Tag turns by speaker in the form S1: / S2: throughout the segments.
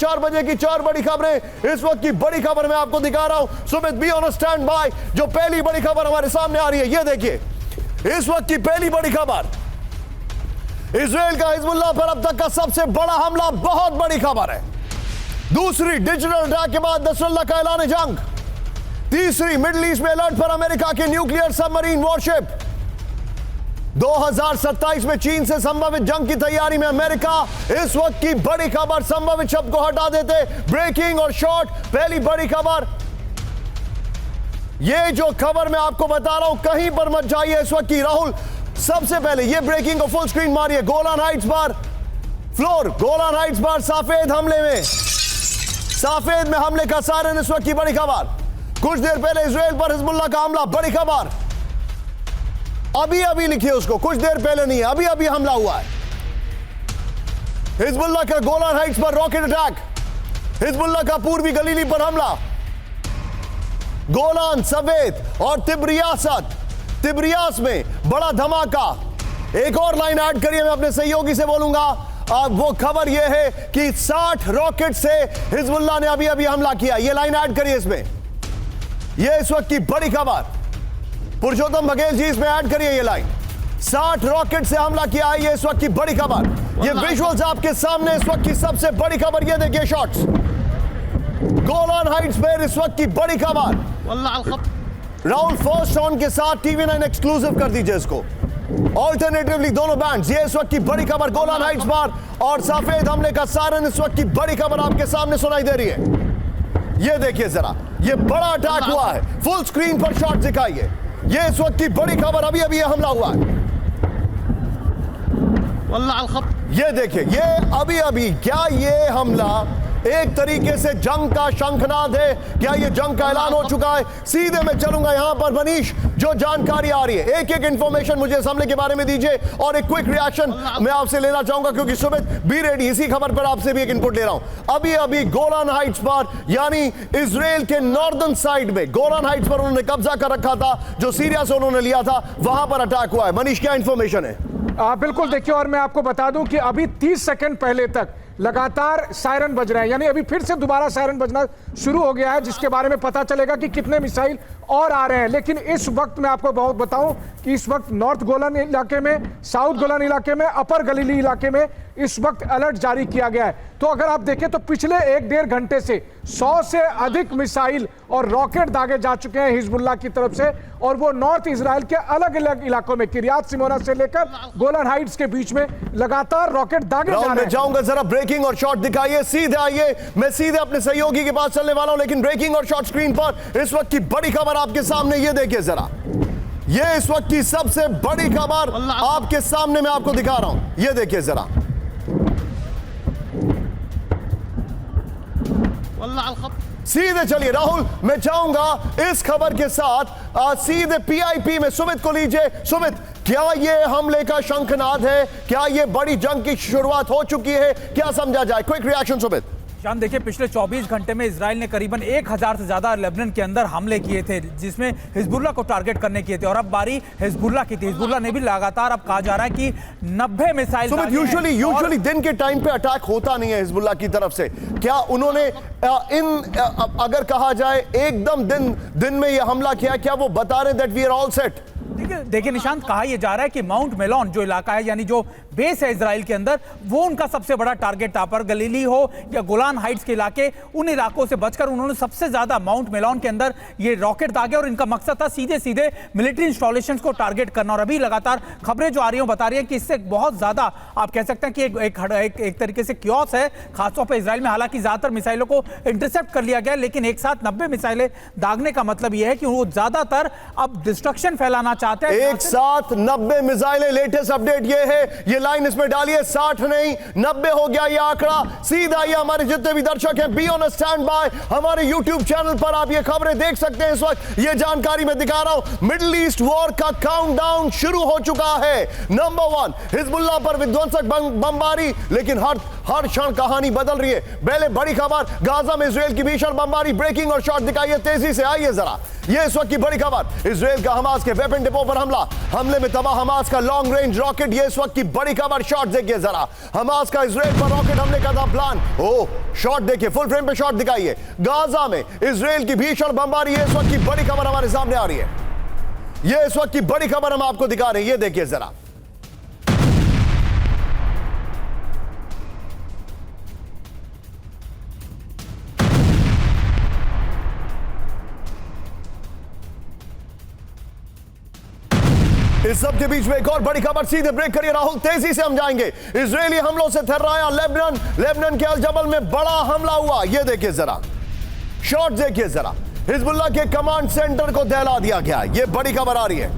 S1: 4 बजे की 4 बड़ी खबरें। इस वक्त की बड़ी खबर मैं आपको दिखा रहा हूं। Sumit be on stand by. जो पहली बड़ी खबर हमारे सामने आ रही है, ये देखिए इस वक्त की पहली बड़ी खबर, इजराइल का हिजबुल्लाह पर अब तक का सबसे बड़ा हमला। बहुत बड़ी खबर है। दूसरी डिजिटल अटैक के बाद नसरुल्लाह का ऐलान जंग। तीसरी मिडिल ईस्ट में अलर्ट पर अमेरिका की न्यूक्लियर सबमरीन वॉरशिप। 2027 में चीन से संभावित जंग की तैयारी में अमेरिका। इस वक्त की बड़ी खबर, संभावित शब्द को हटा देते, ब्रेकिंग और शॉर्ट। पहली बड़ी खबर, ये जो खबर मैं आपको बता रहा हूं, कहीं पर मत जाइए इस वक्त की। राहुल, सबसे पहले ये ब्रेकिंग को फुल स्क्रीन मारिए। गोलान हाइट्स पर फ्लोर, गोलान हाइट्स पर सफेद हमले में, सफेद में हमले का सायरन। इस वक्त की बड़ी खबर, कुछ देर पहले इजराइल पर हिजबुल्लाह का हमला। बड़ी खबर, अभी अभी लिखिए उसको, कुछ देर पहले नहीं है, अभी अभी हमला हुआ है। हिजबुल्लाह का गोलान हाइट्स पर रॉकेट अटैक। हिजबुल्लाह का पूर्वी गलीली पर हमला। गोलान, सवेत और तिब्रियास में बड़ा धमाका। एक और लाइन ऐड करिए, मैं अपने सहयोगी से बोलूंगा। वो खबर यह है कि 60 रॉकेट से हिजबुल्लाह ने अभी अभी हमला किया। ये लाइन ऐड करिए इसमें, ये इस वक्त की बड़ी खबर। पुरुषोत्तम बघेल जी, इसमें ऐड करिए ये लाइन। 60 रॉकेट से हमला किया है, ये इस वक्त की बड़ी खबर। ये विजुअल्स आपके सामने, इस वक्त की सबसे बड़ी खबर। ये देखिए शॉट्स गोलान हाइट्स पर, इस वक्त की बड़ी खबर। राहुल फर्स्ट ऑन के साथ TV9 एक्सक्लूसिव कर दीजिए इसको, ऑल्टरनेटिवली दोनों बैंड्स। ये इस वक्त की बड़ी खबर, गोलान हाइट्स पर और सफेद हमले का सायरन। इस वक्त की बड़ी खबर आपके सामने सुनाई दे रही है। ये देखिए जरा, ये बड़ा अटैक हुआ है। फुल स्क्रीन पर शॉट दिखाइए। ये इस वक्त की बड़ी खबर, अभी अभी हमला हुआ है। ये देखिए, ये अभी अभी, क्या ये हमला एक तरीके से जंग का शंखनाद है? क्या ये जंग का ऐलान हो चुका है? सीधे मैं चलूंगा यहां पर मनीष, जो जानकारी आ रही है, एक एक इंफॉर्मेशन मुझे इस हमले के बारे में दीजिए और एक क्विक रिएक्शन मैं आपसे लेना चाहूंगा, क्योंकि सुमित बी रेडी, इसी खबर पर आपसे भी एक इनपुट ले रहा हूं। अभी अभी गोलान हाइट्स पर, यानी इजराइल के नॉर्दर्न साइड में गोलान हाइट्स पर उन्होंने कब्जा कर रखा था, जो सीरिया से उन्होंने लिया था, वहां पर अटैक हुआ है। मनीष, क्या इंफॉर्मेशन है?
S2: बिल्कुल, देखिए, और मैं आपको बता दूं कि अभी 30 सेकंड पहले तक लगातार सायरन बज रहे हैं, यानी अभी फिर से दोबारा सायरन बजना शुरू हो गया है, जिसके बारे में पता चलेगा कि कितने मिसाइल और आ रहे हैं। लेकिन इस वक्त मैं आपको बहुत बताऊं कि इस वक्त नॉर्थ गोलान इलाके में, साउथ गोलान इलाके में, अपर गलीली इलाके में इस वक्त अलर्ट जारी किया गया है। तो अगर आप देखें तो पिछले 1-1.5 घंटे से 100 से अधिक मिसाइल और रॉकेट दागे जा चुके हैं हिजबुल्लाह की तरफ से, और वो नॉर्थ इजराइल के अलग अलग इलाकों में, किरियात सिमोना से लेकर गोलान हाइट्स के बीच में लगातार रॉकेट दागे जा रहे हैं।
S1: जाऊंगा, जरा ब्रेकिंग और शॉट दिखाइए। सीधे आइए, मैं सीधे अपने सहयोगी के पास चलने वाला हूं, लेकिन ब्रेकिंग और शॉट स्क्रीन पर इस वक्त की बड़ी खबर आपके सामने। ये देखिए जरा, ये इस वक्त की सबसे बड़ी खबर आपके सामने मैं आपको दिखा रहा हूं। ये देखिए जरा, सीधे चलिए राहुल, मैं चाहूंगा इस खबर के साथ सीधे PIP में सुमित को लीजिए। सुमित, क्या ये हमले का शंखनाद है? क्या ये बड़ी जंग की शुरुआत हो चुकी है? क्या समझा जाए? Quick reaction Sumit.
S3: शान, देखिए, पिछले 24 घंटे में इजराइल ने करीबन 1000 से ज्यादा लेबनान के अंदर हमले किए थे, जिसमें हिजबुल्लाह को टारगेट करने किए थे, और अब बारी हिजबुल्लाह की थी। हिजबुल्लाह ने भी लगातार, अब कहा जा रहा है कि 90 मिसाइल।
S1: यूजुअली दिन के टाइम पे अटैक होता नहीं है हिजबुल्लाह की तरफ से। क्या उन्होंने अगर कहा जाए एकदम दिन में यह हमला किया? क्या वो बता रहे that we are all set?
S3: देखिए निशांत, कहा यह जा रहा है कि माउंट मेलॉन जो इलाका है, यानी जो बेस है इजराइल के अंदर, वो उनका सबसे बड़ा टारगेट था। पर गलीली हो या गोलान हाइट्स के इलाके, उन इलाकों से बचकर उन्होंने सबसे ज्यादा माउंट मेलॉन के अंदर ये रॉकेट दागे, और इनका मकसद था सीधे सीधे मिलिट्री इंस्टॉलेशंस को टारगेट करना। और अभी लगातार खबरें जो आ रही हैं बता रही है कि इससे बहुत ज्यादा, आप कह सकते हैं कि एक तरीके से क्योस है, खासतौर पर इजराइल में। हालांकि ज्यादातर मिसाइलों को इंटरसेप्ट कर लिया गया, लेकिन एक साथ 90 मिसाइलें दागने का मतलब यह है कि वो ज्यादातर अब डिस्ट्रक्शन फैलाना चाहते हैं।
S1: एक साथ 90 मिसाइलें। लेटेस्ट अपडेट ये है, ये लाइन इसमें डालिए, 60 नहीं 90 हो गया ये आंकड़ा। सीधा ये हमारे जितने भी दर्शक हैं, बी ऑन स्टैंड बाय। हमारे YouTube चैनल पर आप ये खबरें देख सकते हैं। इस वक्त ये जानकारी मैं दिखा रहा हूं। मिडिल ईस्ट वॉर का काउंटडाउन शुरू हो चुका है। नंबर 1 हिजबुल्लाह पर विध्वंसक बमबारी, लेकिन हर क्षण कहानी बदल रही है। पहले बड़ी खबर, गाजा में इजराइल की भीषण बमबारी, ब्रेकिंग और शॉट दिखाइए तेजी से, आइए जरा। ये इस वक्त की बड़ी खबर, इजराइल का हमास के वेपन डिपो पर हमला, हमले में तबाह हमास का लॉन्ग रेंज रॉकेट। ये इस वक्त की बड़ी खबर, शॉट देखिए जरा, हमास का इजराइल पर रॉकेट हमले का था प्लान। ओ शॉट देखिए, फुल फ्रेम पे शॉट दिखाइए। गाजा में इजराइल की भीषण बमबारी, ये इस वक्त की बड़ी खबर हमारे सामने आ रही है। ये इस वक्त की बड़ी खबर हम आपको दिखा रहे हैं, ये देखिए जरा। इस सब के बीच में एक और बड़ी खबर, सीधे ब्रेक करिए राहुल, तेजी से हम जाएंगे। इजरायली हमलों से थर्राया लेबनान के अल जबल में बड़ा हमला हुआ। यह देखिए जरा, शॉट देखिए जरा, हिजबुल्लाह के कमांड सेंटर को दहला दिया गया। यह बड़ी खबर आ रही है।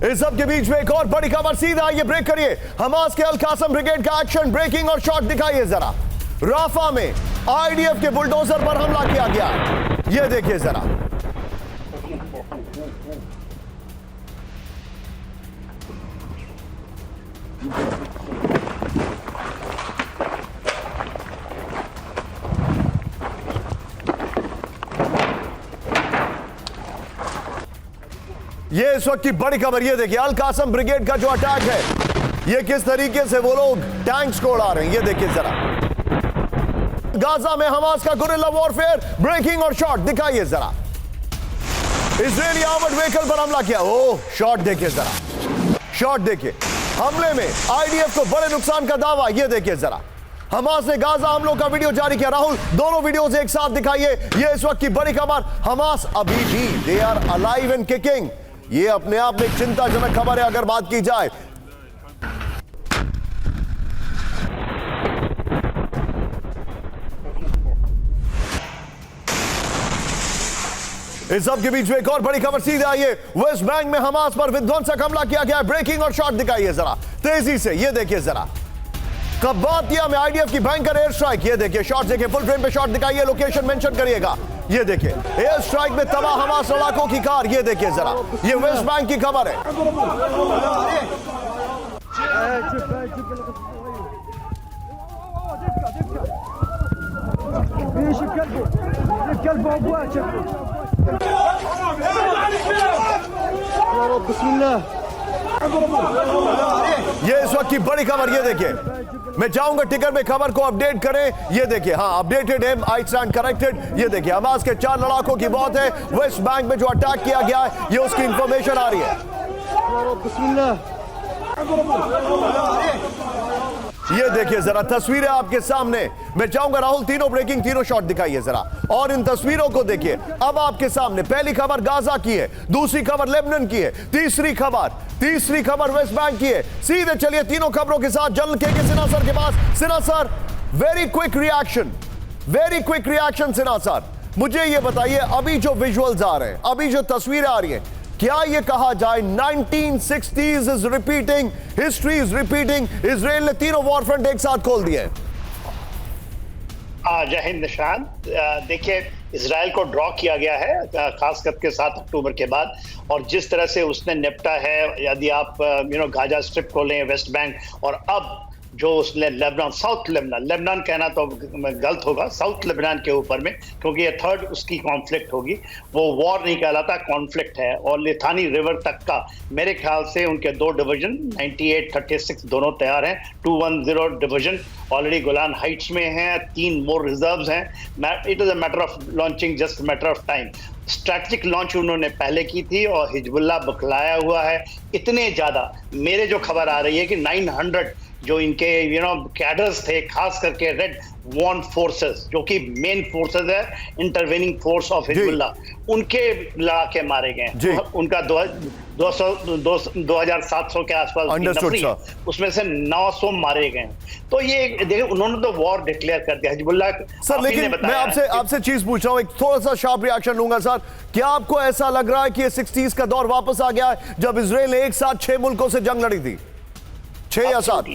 S1: इस सब के बीच में एक और बड़ी खबर, सीधा आइए ब्रेक करिए। हमास के अल कासम ब्रिगेड का एक्शन, ब्रेकिंग और शॉट दिखाइए जरा। राफा में आईडीएफ के बुलडोजर पर हमला किया गया, यह देखिए जरा। ये इस वक्त की बड़ी खबर, ये देखिए, अल कासम ब्रिगेड का जो अटैक है, ये किस तरीके से वो लोग टैंक्स को उड़ा रहे हैं, ये देखिए जरा। गाजा में हमास का गुरिल्ला वॉरफेयर, ब्रेकिंग और शॉट दिखाइए जरा। इजरायली आर्मर्ड व्हीकल पर हमला किया। ओह शॉट देखिए जरा, शॉट देखिए। हमले में आईडीएफ को बड़े नुकसान का दावा, ये देखिए जरा। हमास ने गाजा हमलों का वीडियो जारी किया। राहुल, दोनों वीडियोस एक साथ दिखाइए। ये इस वक्त की बड़ी खबर, हमास अभी भी they are alive and kicking. ये अपने आप में चिंताजनक खबर है अगर बात की जाए। इस सब के बीच में एक और बड़ी खबर, सीधे आइए। वेस्ट बैंक में हमास पर विध्वंसक हमला किया गया, ब्रेकिंग और शॉट दिखाइए जरा तेजी से, ये देखिए जरा। कब्बातिया में आईडीएफ की भयंकर एयर स्ट्राइक, ये देखिए, शॉट देखिए, फुल फ्रेम पे शॉट दिखाइए, लोकेशन मेंशन करिएगा। ये देखिए, एयर स्ट्राइक में तबाह हमास लड़ाकों की कार, ये देखिए जरा। ये वेस्ट बैंक की खबर है। ये इस वक्त की बड़ी खबर, ये देखिए। मैं चाहूंगा टिकर में खबर को अपडेट करें, ये देखिए। हाँ, अपडेटेड है, आई स्टैंड करेक्टेड। ये देखिए, हमास के 4 लड़ाकों की मौत है। वेस्ट बैंक में जो अटैक किया गया है, ये उसकी इंफॉर्मेशन आ रही है। ये देखिए जरा, तस्वीरें आपके सामने। मैं चाहूंगा राहुल, तीनों ब्रेकिंग, तीनों शॉट दिखाइए जरा, और इन तस्वीरों को देखिए अब आपके सामने। पहली खबर गाजा की है, दूसरी खबर लेबनान की है, तीसरी खबर वेस्ट बैंक की है। सीधे चलिए तीनों खबरों के साथ जल्द के सिन्हा सर के पास। Sinha sir, very quick reaction Sinha sir, मुझे ये बताइए, अभी जो विजुअल्स आ रहे हैं, अभी जो तस्वीरें आ रही हैं, क्या ये कहा जाए 1960s is repeating, history is repeating? Israel ने तीनों वॉरफ्रंट एक साथ खोल दिए।
S4: जय हिंद निशांत। देखिए, इजराइल को ड्रॉ किया गया है खास करके 7 अक्टूबर के बाद, और जिस तरह से उसने निपटा है, यदि आप गाजा स्ट्रिप को लें, वेस्ट बैंक, और अब जो उसने लेबनान, साउथ लेबनान कहना तो गलत होगा, साउथ लेबनान के ऊपर में, क्योंकि ये थर्ड उसकी कॉन्फ्लिक्ट होगी। वो वॉर नहीं कहलाता, कॉन्फ्लिक्ट है। और लिथानी रिवर तक का मेरे ख्याल से उनके 2 डिवीजन 98-36 दोनों तैयार हैं। 210 डिवीजन ऑलरेडी गोलान हाइट्स में हैं, 3 मोर रिजर्व्स हैं। It is a matter of launching, just matter of time. Strategic launch उन्होंने पहले की थी, और हिजबुल्लाह बखलाया हुआ है इतने ज्यादा। मेरे जो खबर आ रही है कि 900 जो इनके कैडर्स थे, खास करके रेड वॉन फोर्सेस, जो कि मेन फोर्सेस है, इंटरवेनिंग फोर्स ऑफ हिजबुल्लाह, उनके लड़ाके मारे गए। उनका 2700 के आसपास नफरी है, उसमें से 900 मारे गए। तो ये देखिए, उन्होंने तो वॉर डिक्लेयर कर दिया हिजबुल्लाह
S1: सर। लेकिन मैं आपसे चीज पूछ रहा हूं, एक थोड़ा सा शार्प रिएक्शन लूंगा सर। क्या आपको ऐसा लग रहा है कि ये 60s का दौर वापस आ गया है, जब इजराइल ने एक साथ 6 मुल्कों से जंग लड़ी थी? 6 या 7?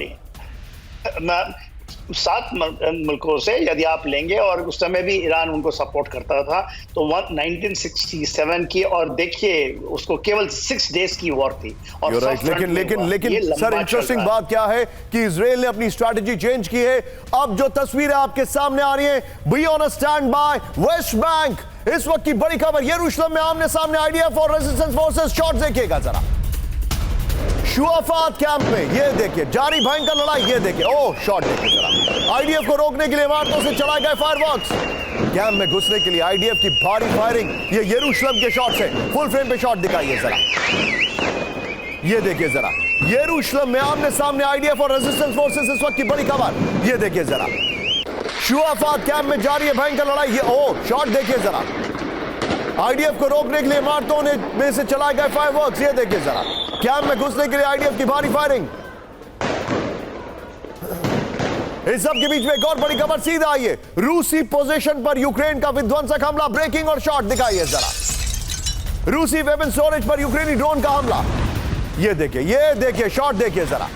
S4: 7 मुल्कों से यदि आप लेंगे, और उस समय भी ईरान उनको सपोर्ट करता था। तो 1967 की, और देखिए उसको केवल 6 डेज की वॉर थी। और
S1: लेकिन सर इंटरेस्टिंग बात क्या है कि इजराइल ने अपनी स्ट्रैटेजी चेंज की है। अब जो तस्वीरें आपके सामने आ रही हैं, be on a stand by West Bank. इस वक्त की बड़ी खबर, यरूशलेम में आमने सामने आईडीएफ और रेजिस्टेंस फोर्सेस। शॉट देखिएगा जरा, शुआफात कैंप में ये देखिए जारी भयंकर लड़ाई। ये देखिए, ओह शॉट देखिए जरा, आईडीएफ को रोकने के लिए इमारतों से चलाए गए फायरवर्क्स। कैंप में घुसने के लिए आईडीएफ की भारी फायरिंग। ये यरूशलेम के शॉट से फुल फ्रेम पे शॉट दिखाइए जरा। ये देखिए जरा, यरूशलेम में आमने सामने आईडीएफ और रेजिस्टेंस फोर्सेस। इस वक्त की बड़ी खबर, ये देखिए जरा, शुआफात कैंप में जारी है भयंकर लड़ाई। ये ओह शॉट देखिए जरा, आईडीएफ को रोकने के लिए इमारतों में से चलाए गए फायरवर्क्स। ये देखिए जरा, कैंप में घुसने के लिए आईडीएफ की भारी फायरिंग। इस सब के बीच में एक और बड़ी खबर सीधा आई है, रूसी पोजीशन पर यूक्रेन का विध्वंसक हमला। ब्रेकिंग और शॉट दिखाइए जरा, रूसी वेपन स्टोरेज पर यूक्रेनी ड्रोन का हमला। ये देखिए शॉट देखिए जरा,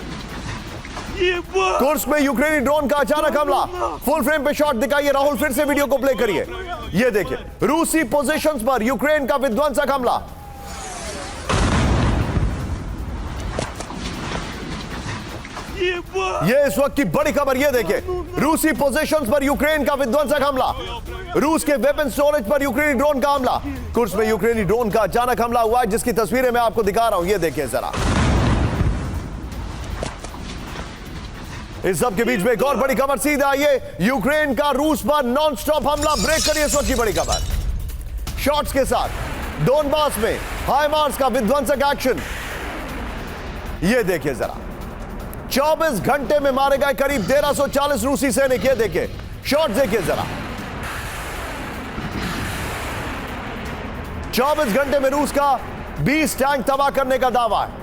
S1: कुर्स्क में यूक्रेनी ड्रोन का अचानक हमला। फुल फ्रेम पे शॉट दिखाइए राहुल, फिर से वीडियो को प्ले करिए। ये देखिए, रूसी पोजीशंस पर यूक्रेन का विध्वंसक हमला। ये इस वक्त की बड़ी खबर, ये देखिए, रूसी पोजीशंस पर यूक्रेन का विध्वंसक हमला। रूस के वेपन स्टोरेज पर यूक्रेनी ड्रोन का हमला। कुर्स्क में यूक्रेनी ड्रोन का अचानक हमला हुआ है, जिसकी तस्वीरें मैं आपको दिखा रहा हूं। ये देखिए जरा, इस सब के बीच में एक और बड़ी खबर सीधा आई है, यूक्रेन का रूस पर नॉन स्टॉप हमला। ब्रेक करिए इस वक्त की बड़ी खबर शॉट्स के साथ। डोनबास में हाइमार्स का विध्वंसक एक्शन। ये देखिए जरा, 24 घंटे में मारे गए करीब 1340 रूसी सैनिक। ये देखिए शॉट देखिए जरा, 24 घंटे में रूस का 20 टैंक तबाह करने का दावा है।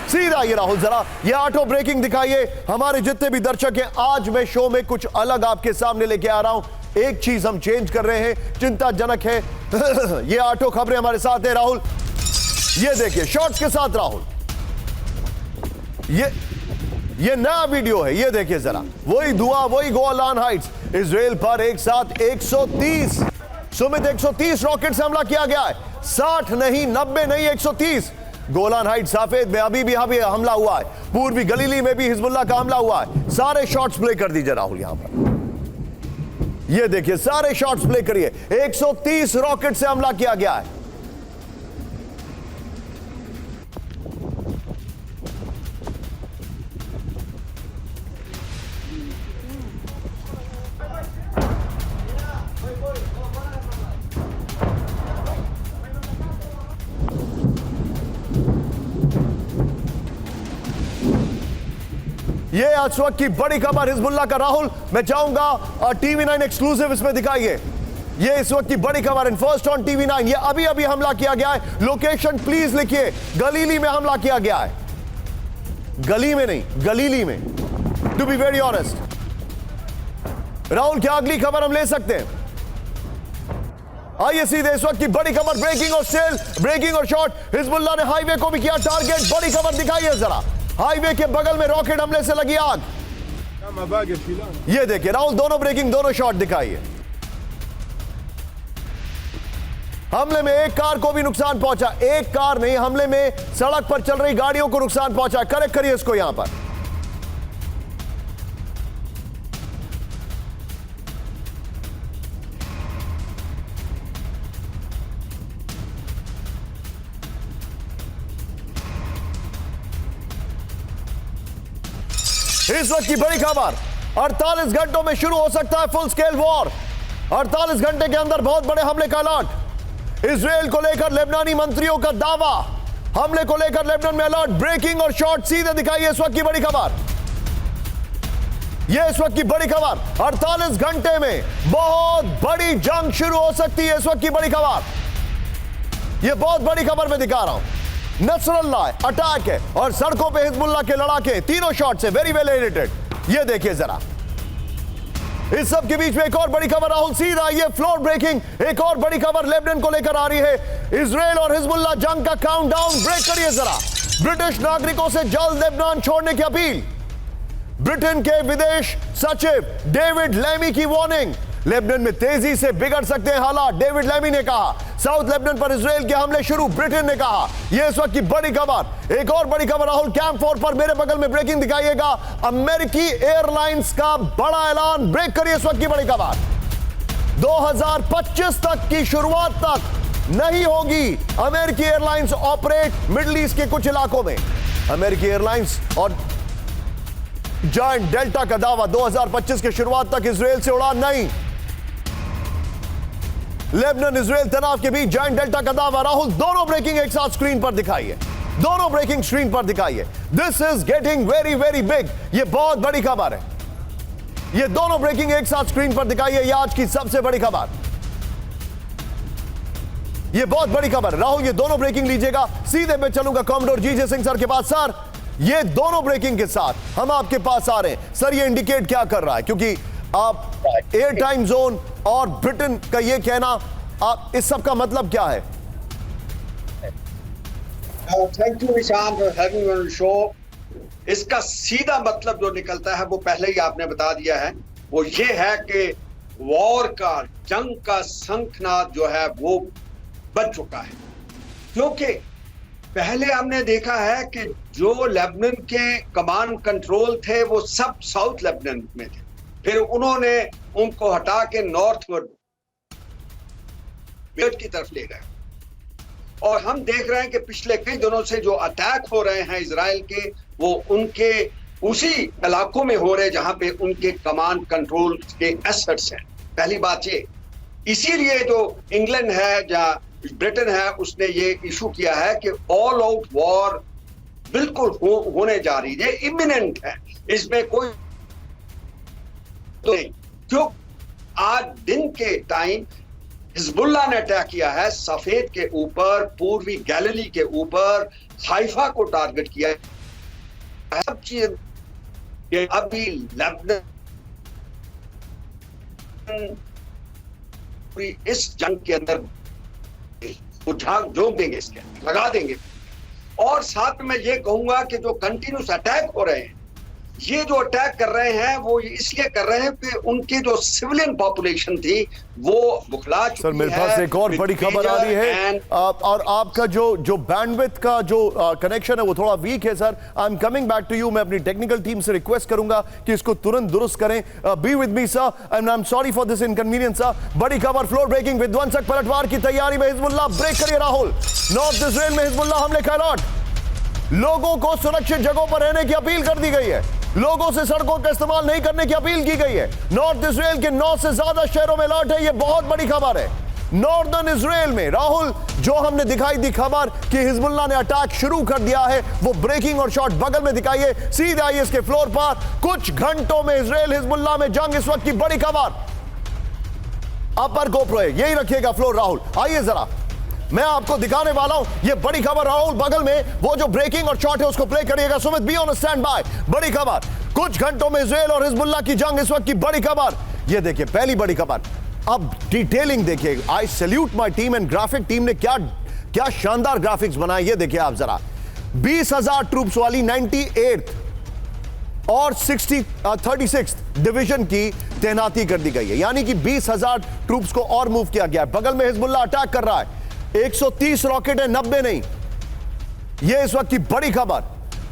S1: सीधा ये राहुल जरा, ये ऑटो ब्रेकिंग दिखाइए। हमारे जितने भी दर्शक हैं, आज मैं शो में कुछ अलग आपके सामने लेके आ रहा हूं। एक चीज हम चेंज कर रहे हैं, चिंताजनक है। ये ऑटो खबरें हमारे साथ है राहुल। ये देखिए शॉट्स के साथ राहुल, ये नया वीडियो है। ये देखिए जरा, वही धुआं, वही गोलान हाइट्स। इजराइल पर एक साथ 130 सुमित 130 रॉकेट से हमला किया गया है। 60 नहीं, 90 नहीं, 130। गोलान हाइट्स सफेद में अभी भी हमला हुआ है। पूर्वी गलीली में भी हिजबुल्लाह का हमला हुआ है। सारे शॉट्स प्ले कर दीजिए राहुल यहां पर। ये देखिए, सारे शॉट्स प्ले करिए। 130 रॉकेट से हमला किया गया है। ये आज वक्त की बड़ी खबर हिजबुल्लाह का राहुल, मैं चाहूंगा TV9 एक्सक्लूसिव इसमें दिखाइए। ये इस वक्त की बड़ी खबर है, फर्स्ट ऑन TV9। ये अभी हमला किया गया है। लोकेशन प्लीज लिखिए, गलीली में हमला किया गया है। गली में नहीं, गलीली में, to be very honest. Rahul, क्या अगली खबर हम ले सकते हैं? आइए सीधे इस वक्त की बड़ी खबर, ब्रेकिंग और सेल, ब्रेकिंग और शॉट। हिजबुल्लाह ने हाईवे को भी किया टारगेट। बड़ी खबर दिखाइए जरा, हाईवे के बगल में रॉकेट हमले से लगी आग। ये देखिए राहुल, दोनों ब्रेकिंग, दोनों शॉट दिखाइए। हमले में एक कार को भी नुकसान पहुंचा। एक कार नहीं, हमले में सड़क पर चल रही गाड़ियों को नुकसान पहुंचा। करेक्ट करिए इसको यहां पर। इस वक्त की बड़ी खबर, 48 घंटों में शुरू हो सकता है फुल स्केल वॉर। 48 घंटे के अंदर बहुत बड़े हमले का अलर्ट। इजराइल को लेकर लेबनानी मंत्रियों का दावा। हमले को लेकर लेबनान में अलर्ट। ब्रेकिंग और शॉट सीधे दिखाइए इस वक्त की बड़ी खबर। यह इस वक्त की बड़ी खबर, 48 घंटे में बहुत बड़ी जंग शुरू हो सकती है। इस वक्त की बड़ी खबर, यह बहुत बड़ी खबर मैं दिखा रहा हूं। नसरल्लाह अटैक है और सड़कों पे हिजबुल्लाह के लड़ाके। तीनों शॉट से वेरी वेल एडिटेड। ये देखिए जरा, इस सब के बीच में एक और बड़ी खबर राहुल, सीधा ये फ्लोर ब्रेकिंग। एक और बड़ी खबर लेबनान को लेकर आ रही है। इजराइल और हिजबुल्लाह जंग का काउंटडाउन। ब्रेक करिए जरा, ब्रिटिश नागरिकों से जल्द लेबनान छोड़ने की अपील। ब्रिटेन के विदेश सचिव डेविड लेमी की वार्निंग, लेबनान में तेजी से बिगड़ सकते हैं हालात। डेविड लेमी ने कहा साउथ लेबनान पर इजराइल के हमले शुरू, ब्रिटेन ने कहा। यह इस वक्त की बड़ी खबर। एक और बड़ी खबर राहुल, कैंप 4 पर मेरे बगल में ब्रेकिंग दिखाइएगा। अमेरिकी एयरलाइंस का बड़ा ऐलान, ब्रेक करिए इस वक्त की बड़ी खबर। 2025 तक की शुरुआत तक नहीं होगी अमेरिकी एयरलाइंस ऑपरेट मिडिल ईस्ट के कुछ इलाकों में। अमेरिकी एयरलाइंस और जायंट डेल्टा का दावा 2025 की शुरुआत तक इजराइल से उड़ान नहीं। लेबनान इजराइल तनाव के बीच जायंट डेल्टा का दावा। राहुल, दोनों ब्रेकिंग एक साथ स्क्रीन पर दिखाइए, दोनों ब्रेकिंग स्क्रीन पर दिखाइए। This is getting very very big, ये बहुत बड़ी खबर है। ये दोनों ब्रेकिंग एक साथ स्क्रीन पर दिखाइए, ये आज की सबसे बड़ी खबर, ये बहुत बड़ी खबर। राहुल, ये दोनों ब्रेकिंग लीजिएगा। सीधे मैं चलूंगा कॉमडोर जीजे सिंह सर के पास। सर, ये दोनों ब्रेकिंग के साथ हम आपके पास आ रहे हैं। सर, ये इंडिकेट क्या कर रहा है, क्योंकि आप एयर टाइम जोन और ब्रिटेन का ये कहना, आप इस सब का मतलब क्या है?
S5: थैंक यू निशान for having me on show. इसका सीधा मतलब जो निकलता है वो पहले ही आपने बता दिया है, वो ये है कि वॉर का, जंग का शंखनाद जो है वो बज चुका है। क्योंकि पहले हमने देखा है कि जो लेबनान के कमांड कंट्रोल थे वो सब साउथ लेबनान में थे, फिर उन्होंने उनको हटा के नॉर्थवर्ड की तरफ ले गए। और हम देख रहे हैं कि पिछले कई दिनों से जो अटैक हो रहे हैं इजराइल के, वो उनके उसी इलाकों में हो रहे जहां पे उनके कमांड कंट्रोल के एसेट्स हैं। पहली बात ये, इसीलिए जो इंग्लैंड है या ब्रिटेन है, उसने ये इशू किया है कि ऑल आउट वॉर बिल्कुल होने जा रही है, इमिनेंट है, इसमें कोई तो नहीं। क्यों? आज दिन के टाइम हिजबुल्ला ने अटैक किया है सफेद के ऊपर, पूर्वी गैलिली के ऊपर, हाइफा को टारगेट किया है। सब चीजें अभी लेबनान इस जंग के अंदर झांक झोंक देंगे, इसके लगा देंगे। और साथ में ये कहूंगा कि जो कंटिन्यूस अटैक हो रहे हैं, ये जो अटैक कर रहे हैं वो इसलिए कर रहे हैं कि उनकी जो सिविलियन पॉपुलेशन थी वो बुखला चुकी है।
S1: सर, मेरे पास एक और बड़ी खबर आ रही है, और आपका जो बैंडविड्थ का जो कनेक्शन है वो थोड़ा वीक है sir. I am coming back to you. मैं अपनी टेक्निकल टीम से रिक्वेस्ट करूंगा कि इसको तुरंत दुरुस्त करें। Be with me sir, and I am sorry for this inconvenience sir. बड़ी खबर, फ्लोर ब्रेकिंग, विध्वंसक पलटवार की तैयारी में हिजबुल्लाह। ब्रेक करिए राहुल। नॉर्थ इजराइल में हिजबुल्लाह हमले का अलर्ट, लोगों को सुरक्षित जगहों पर रहने की अपील कर दी गई है, लोगों से सड़कों का इस्तेमाल नहीं करने की अपील की गई है। नॉर्थ इजराइल के 9 से ज्यादा शहरों में अलर्ट है, यह बहुत बड़ी खबर है। नॉर्दर्न इजराइल में राहुल, जो हमने दिखाई दी खबर कि हिजबुल्लाह ने अटैक शुरू कर दिया है, वो ब्रेकिंग और शॉट बगल में दिखाइए। सीधे आइए इसके फ्लोर पर। कुछ घंटों में इजराइल हिजबुल्लाह में जंग, इस वक्त की बड़ी खबर। अपर गोप्रो है, यही रखिएगा फ्लोर राहुल। आइए जरा, मैं आपको दिखाने वाला हूं ये बड़ी खबर। राहुल, बगल में वो जो ब्रेकिंग और शॉट है उसको प्ले करिएगा। Sumit, be on stand by. बड़ी खबर, कुछ घंटों में इजराइल और हिजबुल्लाह की जंग, इस वक्त की बड़ी खबर। ये देखिए पहली बड़ी खबर। अब डिटेलिंग देखिए। आई salute my team and graphic team ने क्या शानदार ग्राफिक्स बनाए। ये देखिए आप जरा, 20,000 ट्रूप्स वाली 98th और 36th डिवीजन की तैनाती कर दी गई है, यानी कि 20,000 ट्रूप्स को और मूव किया गया है। बगल में हिजबुल्लाह अटैक कर रहा है, 130 रॉकेट है, 90 नहीं। यह इस वक्त की बड़ी खबर,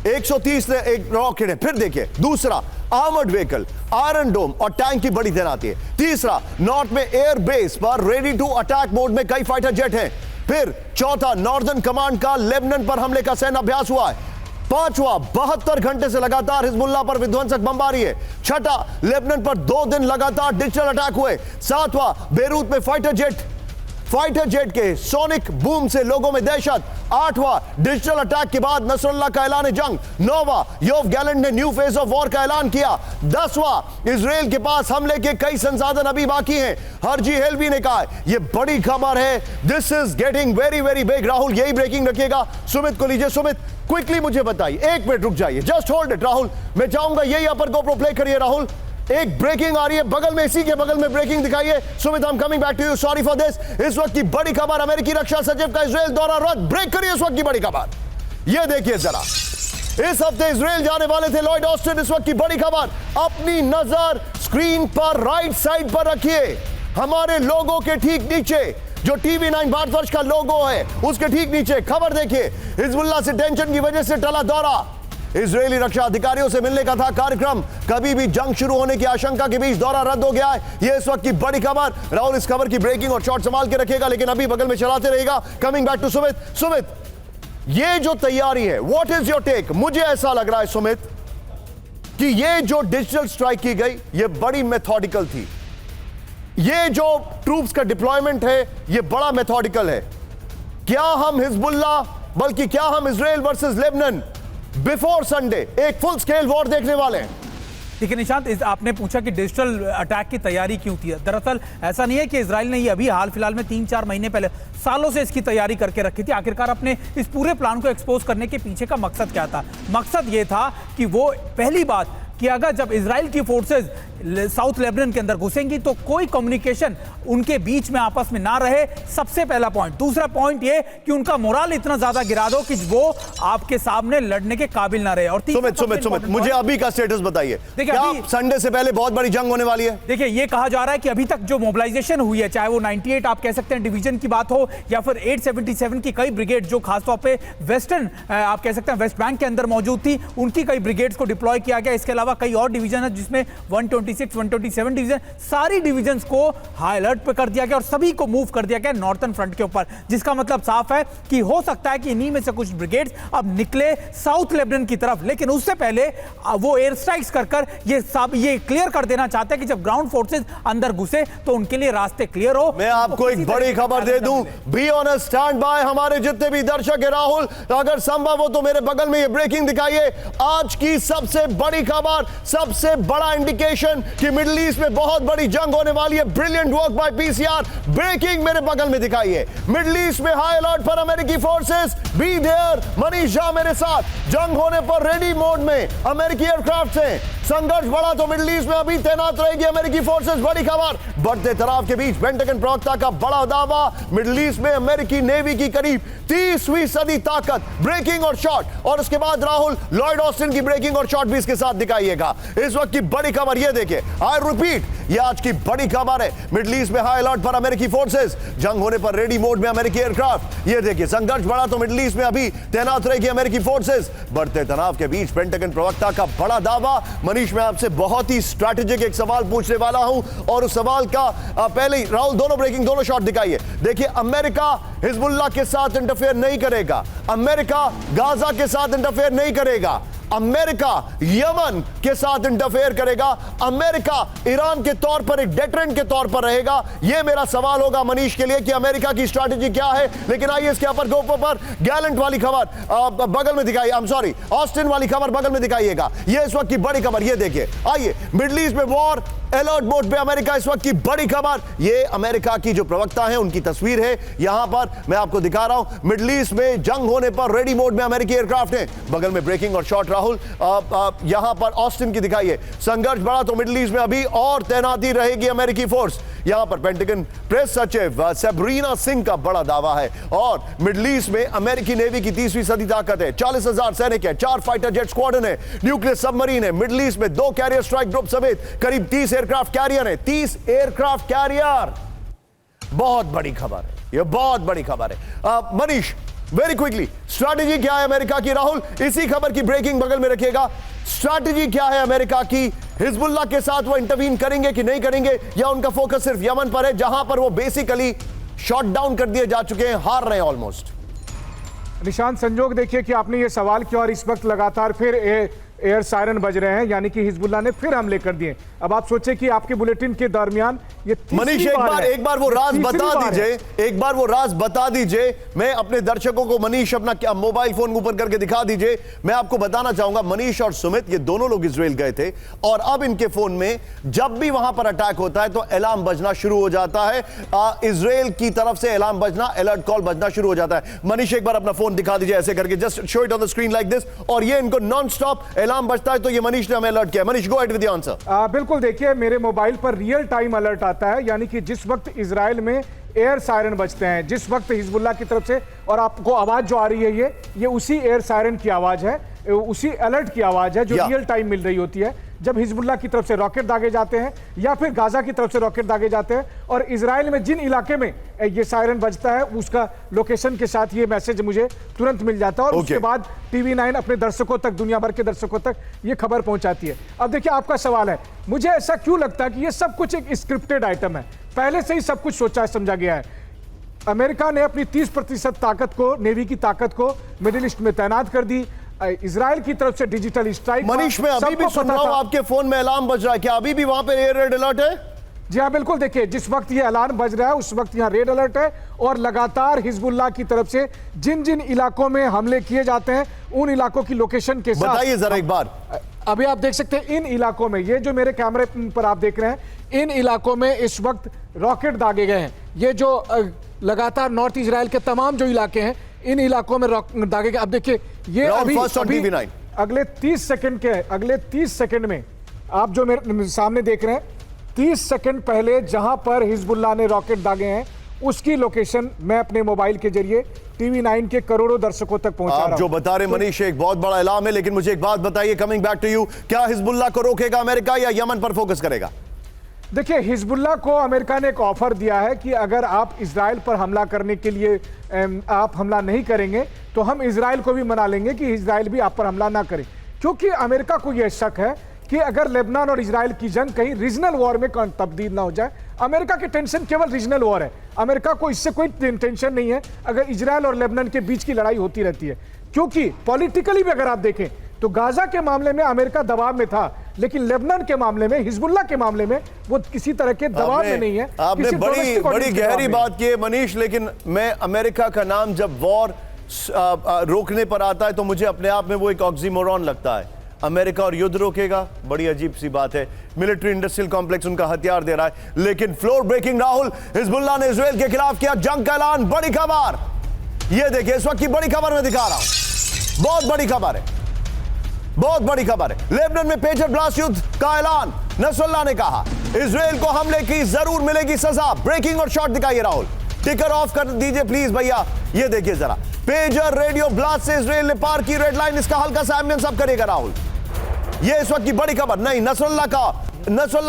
S1: 130 एक रॉकेट है। फिर देखिए दूसरा, आर्मर्ड व्हीकल, आयरन डोम और टैंक की बड़ी तैनाती है। तीसरा, नॉर्थ में एयर बेस पर रेडी टू अटैक मोड में कई फाइटर जेट हैं। फिर चौथा, नॉर्दर्न कमांड का लेबनान पर हमले का सैन्य अभ्यास हुआ है। पांचवा, 72 घंटे से लगातार हिजबुल्लाह पर विध्वंसक बमबारी है। छठा, लेबनान पर 2 दिन लगातार डिजिटल अटैक हुए। सातवां, बेरूत में फाइटर जेट के सोनिक बूम से लोगों में दहशत। आठवां, डिजिटल अटैक के बाद नसरुल्लाह का ऐलान जंग। नौवां, योव गैलेंट ने न्यू फेज ऑफ वॉर का ऐलान किया। 10वां, इजराइल के पास हमले के कई संसाधन अभी बाकी हैं, हरजी हेल्वी ने कहा। यह बड़ी खबर है, this is getting very very big. Rahul, यही ब्रेकिंग रखिएगा। सुमित को लीजिए। सुमित, क्विकली मुझे बताइए, 1 मिनट रुक जाइए, जस्ट होल्ड इट राहुल। मैं चाहूंगा यही अपर गोप्रो प्ले करिए राहुल। एक ब्रेकिंग आ रही है बगल में, इसी के बगल में ब्रेकिंग दिखाइए। Sumit, I am coming back to you, sorry for this. इस वक्त की बड़ी खबर, अमेरिकी रक्षा सचिव का इजराइल दौरा रद्द। ब्रेक करिए इस वक्त की बड़ी खबर। यह देखिए जरा, इस हफ्ते इजराइल जाने वाले थे लॉयड ऑस्टिन। इस वक्त की बड़ी खबर, अपनी नजर स्क्रीन पर राइट साइड पर रखिए, हमारे लोगों के ठीक नीचे, जो टीवी 9 भारतवर्ष का लोगो है उसके ठीक नीचे खबर देखिए। हिजबुल्लाह से टेंशन की वजह से टला दौरा, इजरायली रक्षा अधिकारियों से मिलने का था कार्यक्रम, कभी भी जंग शुरू होने की आशंका के बीच दौरा रद्द हो गया है। यह इस वक्त की बड़ी खबर। राहुल इस खबर की ब्रेकिंग और शॉर्ट संभाल के रखेगा, लेकिन अभी बगल में चलाते रहेगा। Coming back to Sumit. Sumit, ये जो तैयारी है, व्हाट इज योर टेक? मुझे ऐसा लग रहा है सुमित कि ये जो डिजिटल स्ट्राइक की गई, ये बड़ी मेथोडिकल थी। ये जो ट्रूप्स का डिप्लॉयमेंट है, ये बड़ा मेथोडिकल है। क्या हम हिजबुल्लाह, बल्कि क्या हम Israel versus Lebanon before Sunday एक फुल स्केल वॉर देखने वाले हैं?
S3: देखिए निशांत, आपने पूछा कि डिजिटल अटैक की तैयारी क्यों थी। दरअसल ऐसा नहीं है कि इजराइल ने ये अभी हाल फिलहाल में 3-4 महीने पहले, सालों से इसकी तैयारी करके रखी थी। आखिरकार अपने इस पूरे प्लान को एक्सपोज करने के पीछे का मकसद क्या था? मकसद ये था कि वो पहली बात कि अगर जब इजराइल की फोर्सेस साउथ लेबनान के अंदर घुसेंगी तो कोई कम्युनिकेशन उनके बीच में आपस में ना रहे, सबसे पहला पॉइंट। दूसरा पॉइंट ये कि उनका मोराल इतना ज्यादा गिरा दो कि वो आपके सामने लड़ने के काबिल ना रहे। और
S1: सुमित, मुझे अभी का स्टेटस बताइए, क्या संडे से पहले बहुत बड़ी जंग होने वाली है?
S3: देखिए, ये कहा जा रहा है कि अभी तक जो मोबिलाइजेशन हुई है, चाहे वो 98 आप कह सकते हैं डिवीजन की बात हो, या फिर 877 की कई ब्रिगेड जो खासतौर पे वेस्टर्न आप कह सकते हैं वेस्ट बैंक के अंदर मौजूद थी, उनकी कई ब्रिगेड्स को डिप्लॉय किया गया। इसके अलावा कई और डिवीजन है जिसमें 126, 127 डिवीजन, सारी डिवीजन्स को हाई अलर्ट पे कर दिया गया और सभी को मूव कर दिया गया नॉर्थर्न फ्रंट के ऊपर। जिसका मतलब साफ है कि हो सकता है कि इन्हीं में से कुछ ब्रिगेड्स अब निकले साउथ लेबनान की तरफ, लेकिन उससे पहले वो एयर स्ट्राइक्स कर ये क्लियर कर देना चाहते हैं कि जब ग्राउंड फोर्सेस अंदर घुसे तो उनके लिए रास्ते क्लियर हो।
S1: मैं आपको एक बड़ी खबर दे दूं, be on a stand by, हमारे जितने भी दर्शक है। राहुल, अगर संभव हो तो मेरे बगल में ये ब्रेकिंग दिखाइए, आज की सबसे बड़ी खबर, सबसे बड़ा इंडिकेशन कि मिडिल ईस्ट में बहुत बड़ी जंग होने वाली है। Brilliant work by PCR, breaking मेरे बगल में दिखाइए। मिडिल ईस्ट में हाई अलर्ट पर अमेरिकी forces, be there. Manish Jha मेरे साथ, जंग होने पर रेडी मोड में अमेरिकी एयरक्राफ्ट हैं। संघर्ष बढ़ा तो मिडिल ईस्ट में अभी तैनात रहेगी अमेरिकी फोर्सेस। बड़ी खबर, बढ़ते तनाव के बीच पेंटागन प्रवक्ता का बड़ा दावा, मिडिल ईस्ट में अमेरिकी नेवी की करीब 30वीं सदी ताकत। ब्रेकिंग और शॉट, और उसके बाद राहुल लॉयड ऑस्टिन की ब्रेकिंग और शॉट भी इसके साथ दिखाइएगा। इस वक्त की बड़ी खबर ये देखिए, आई रिपीट, ये आज की बड़ी खबर है। मिडिल ईस्ट में हाई अलर्ट पर अमेरिकी फोर्सेस, जंग होने पर रेडी मोड में अमेरिकी एयरक्राफ्ट। ये देखिए, संघर्ष बढ़ा तो मिडिल ईस्ट में अभी तैनात रहेगी अमेरिकी फोर्सेस। बढ़ते तनाव के बीच पेंटागन प्रवक्ता का बड़ा दावा। मनीष, मैं आपसे बहुत ही स्ट्रैटेजिक एक सवाल पूछने वाला हूं, और उस सवाल का पहले ही राहुल दोनों ब्रेकिंग, दोनों शॉट दिखाइए। देखिए, अमेरिका हिजबुल्लाह के साथ इंटरफेयर नहीं करेगा, अमेरिका गाजा के साथ इंटरफेयर नहीं करेगा, अमेरिका यमन के साथ इंटरफेयर करेगा, अमेरिका ईरान के तौर पर एक डेटरेंट के तौर पर रहेगा। यह मेरा सवाल होगा मनीष के लिए कि अमेरिका की स्ट्रैटेजी क्या है। लेकिन आइए इसके ऊपर गोपो पर गैलेंट वाली खबर बगल में दिखाइए, आई एम सॉरी, ऑस्टिन वाली खबर बगल में दिखाइएगा। यह इस वक्त की बड़ी खबर, यह देखिए। आइए, मिडिल ईस्ट में वॉर अलर्ट मोड पे अमेरिका, इस वक्त की बड़ी खबर। यह अमेरिका की जो प्रवक्ता है उनकी तस्वीर है, यहां पर मैं आपको दिखा रहा हूं। मिडिल ईस्ट में जंग होने पर रेडी मोड में अमेरिकी एयरक्राफ्ट है। बगल में ब्रेकिंग और शॉट राहुल, यहां पर ऑस्टिन की दिखाइए। संघर्ष बढ़ा तो मिडिल ईस्ट में अभी और तैनाती रहेगी अमेरिकी फोर्स। यहां पर पेंटागन प्रेस सचिव सेब्रीना सिंह का बड़ा दावा है। और मिडिल ईस्ट में अमेरिकी नेवी की 30वीं सदी ताकत है, 40,000 सैनिक है, 4 फाइटर जेट स्क्वाड्रन है, न्यूक्लियर सबमरीन है। मिडिल ईस्ट में 2 कैरियर स्ट्राइक ग्रुप समेत करीब 30 एयरक्राफ्ट कैरियर है, 30 एयरक्राफ्ट कैरियर। बहुत बड़ी खबर है, यह बहुत बड़ी खबर है। मनीष, वेरी क्विकली, स्ट्रैटेजी क्या है अमेरिका की? राहुल, इसी खबर की ब्रेकिंग बगल में रखिएगा। स्ट्रैटेजी क्या है अमेरिका की? हिजबुल्लाह के साथ वो इंटरवीन करेंगे कि नहीं करेंगे, या उनका फोकस सिर्फ यमन पर है, जहां पर वो बेसिकली शॉट डाउन कर दिए जा चुके हैं, हार रहे हैं ऑलमोस्ट?
S2: निशांत, संजोग देखिए कि आपने ये सवाल किया और इस वक्त लगातार फिर एयर सायरन बज रहे हैं, यानी कि हिजबुल्लाह ने फिर हमले कर दिए। अब आप सोचे कि आपके बुलेटिन के दरमियान ये
S1: मनीष एक बार वो राज बता दीजिए, एक बार वो राज बता दीजिए। मैं अपने दर्शकों को, मनीष अपना मोबाइल फोन ऊपर करके दिखा दीजिए। मैं आपको बताना चाहूंगा, मनीष और सुमित ये दोनों लोग इजराइल गए थे, और अब इनके फोन में जब भी वहां पर अटैक होता है तो अलार्म बजना शुरू हो जाता है। इजराइल की तरफ से अलार्म बजना, अलर्ट कॉल बजना शुरू हो जाता है। मनीष, एक बार अपना फोन दिखा दीजिए ऐसे करके, just show it on the screen like this. और ये इनको नॉन स्टॉप अलार्म बजता है, तो ये मनीष ने हमें अलर्ट किया। Manish, go ahead with the answer.
S2: बिल्कुल, देखिए मेरे मोबाइल पर रियल टाइम अलर्ट आता है, यानी कि जिस वक्त इजराइल में एयर सायरन बजते हैं, जिस वक्त हिजबुल्लाह की तरफ से, और आपको आवाज जो आ रही है ये उसी एयर सायरन की आवाज है। उसी अलर्ट की आवाज है जो
S1: या।
S2: रियल टाइम मिल रही होती है जब हिजबुल्लाह की तरफ से रॉकेट दागे जाते हैं या फिर गाजा की तरफ से रॉकेट दागे जाते हैं, और इजराइल में जिन इलाके में ये सायरन बजता है उसका लोकेशन के साथ ये मैसेज मुझे तुरंत मिल जाता है, और उसके बाद TV9 अपने दर्शकों तक, दुनिया भर के दर्शकों तक ये खबर पहुंचाती है। अब देखिए, आपका सवाल है, मुझे ऐसा क्यों लगता है कि ये सब कुछ एक स्क्रिप्टेड आइटम है, पहले से ही सब कुछ सोचा समझा गया है। अमेरिका ने अपनी 30% ताकत को, नेवी की ताकत को मिडिल ईस्ट में तैनात कर दी। इजराइल की तरफ से डिजिटल स्ट्राइक,
S1: मनीष, मैं अभी भी सुन रहा हूं आपके फोन में अलार्म बज रहा है, क्या अभी भी वहां पे रेड अलर्ट है?
S2: जी हाँ, बिल्कुल। देखिए, जिस वक्त ये अलार्म बज रहा है उस वक्त यहाँ रेड अलर्ट है, और लगातार हिजबुल्लाह की तरफ से जिन जिन इलाकों में हमले किए जाते हैं उन इलाकों की लोकेशन के साथ
S1: बताइए जरा एक बार।
S2: अभी आप देख सकते हैं इन इलाकों में, ये जो मेरे कैमरे पर आप देख रहे हैं, इन इलाकों में इस वक्त रॉकेट दागे गए हैं। ये जो लगातार नॉर्थ इजराइल के तमाम जो इलाके हैं, इन इलाकों में दागे गए। अब देखिए, ये अभी अगले 30 सेकंड में आप जो मेरे सामने देख रहे हैं, 30 सेकंड पहले जहां पर हिजबुल्लाह ने रॉकेट दागे हैं उसकी लोकेशन मैं अपने मोबाइल के जरिए TV9 के करोड़ों दर्शकों तक पहुंचा रहा हूं।
S1: आप जो बता रहे मनीष, एक बहुत बड़ा ऐलान है, लेकिन मुझे एक बात बताइए, कमिंग बैक टू यू, क्या हिजबुल्लाह को रोकेगा अमेरिका या यमन पर फोकस करेगा?
S2: देखिए, हिजबुल्लाह को अमेरिका ने एक ऑफर दिया है कि अगर आप इजराइल पर हमला करने के लिए आप हमला नहीं करेंगे तो हम इजराइल को भी मना लेंगे कि इजराइल भी आप पर हमला ना करे, क्योंकि अमेरिका को यह शक है कि अगर लेबनान और इजराइल की जंग कहीं रीजनल वॉर में तब्दील ना हो जाए। अमेरिका की टेंशन केवल रीजनल वॉर है, अमेरिका को इससे कोई टेंशन नहीं है अगर इजराइल और लेबनान के बीच की लड़ाई होती रहती है, क्योंकि पॉलिटिकली भी अगर आप देखें तो गाजा के मामले में अमेरिका दबाव में था, लेकिन लेबनान के मामले में, हिजबुल्लाह के मामले में वो किसी तरह के दबाव में नहीं है।
S1: आपने बड़ी गहरी बात की है मनीष, लेकिन मैं अमेरिका का नाम जब वॉर रोकने पर आता है तो मुझे अपने आप में वो एक ऑक्सीमोरॉन लगता है। अमेरिका और युद्ध रोकेगा, बड़ी अजीब सी बात है। मिलिट्री इंडस्ट्रियल कॉम्प्लेक्स उनका हथियार दे रहा है, लेकिन फ्लोर ब्रेकिंग राहुल, हिजबुल्लाह ने इजराइल के खिलाफ किया जंग का ऐलान। बड़ी खबर, ये देखिए, इस वक्त की बड़ी खबर मैं दिखा रहा हूं, बहुत बड़ी खबर है, बहुत बड़ी खबर है। लेबनान में पेजर ब्लास्ट युद्ध का ऐलान, नसरुल्लाह ने कहा इजराइल को हमले की जरूर मिलेगी सजा। ब्रेकिंग और शॉट दिखाइए राहुल, टिकर ऑफ कर दीजिए प्लीज भैया। ये देखिए जरा, पेजर रेडियो ब्लास्ट से इजराइल ने पार की रेड लाइन, इसका हल्का सा एम्बियंस अब करेगा राहुल। ये इस वक्त की बड़ी खबर, नहीं नसरुल्लाह